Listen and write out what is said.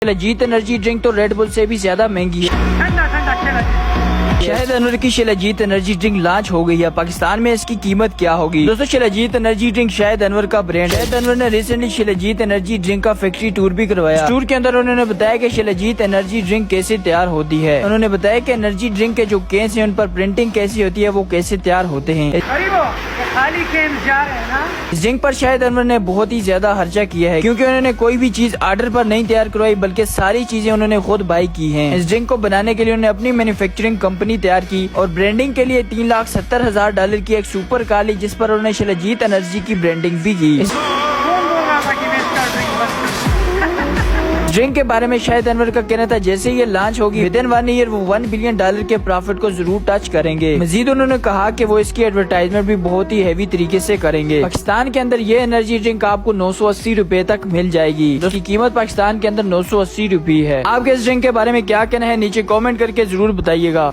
Shilajit energy drink तो red bull से भी ज्यादा महंगी है। शाहिद अनवर की शिलाजीत एनर्जी ड्रिंक लॉन्च हो गई है। पाकिस्तान में इसकी कीमत क्या होगी? दोस्तों, शिलाजीत एनर्जी ड्रिंक शाहिद अनवर का ब्रांड है। शाहिद अनवर ने रिसेंटली शिलाजीत एनर्जी ड्रिंक का फैक्ट्री टूर भी करवाया। टूर के अंदर उन्होंने बताया कि शिलाजीत एनर्जी ड्रिंक कैसे तैयार होती है। उन्होंने बताया कि एनर्जी ड्रिंक के जो केस है उन पर प्रिंटिंग कैसी होती है, वो कैसे तैयार होते हैं। खाली केन जा रहे हैं ना। इस ड्रिंक पर शाहिद अनवर ने बहुत ही ज्यादा खर्चा किया है, क्योंकि उन्होंने कोई भी चीज ऑर्डर पर नहीं तैयार करवाई, बल्कि सारी चीजें उन्होंने खुद बाई की हैं। इस ड्रिंक को बनाने के लिए उन्होंने अपनी मैन्युफैक्चरिंग कंपनी तैयार की और ब्रांडिंग के लिए $3,70,000 की एक सुपर कार ली, जिस पर उन्होंने शिलाजीत एनर्जी की ब्रांडिंग भी की। ड्रिंक के बारे में शाहिद अनवर का कहना था जैसे ये लॉन्च होगी विदिन 1 ईयर वो $1 बिलियन के प्रॉफिट को जरूर टच करेंगे। मजीद उन्होंने कहा कि वो इसकी एडवर्टाइजमेंट भी बहुत ही हैवी तरीके से करेंगे। पाकिस्तान के अंदर ये एनर्जी ड्रिंक आपको 980 रुपए तक मिल जाएगी, जिसकी कीमत पाकिस्तान के अंदर 980 रुपए है। आपके इस ड्रिंक के बारे में क्या कहना है, नीचे कॉमेंट करके जरूर बताइएगा।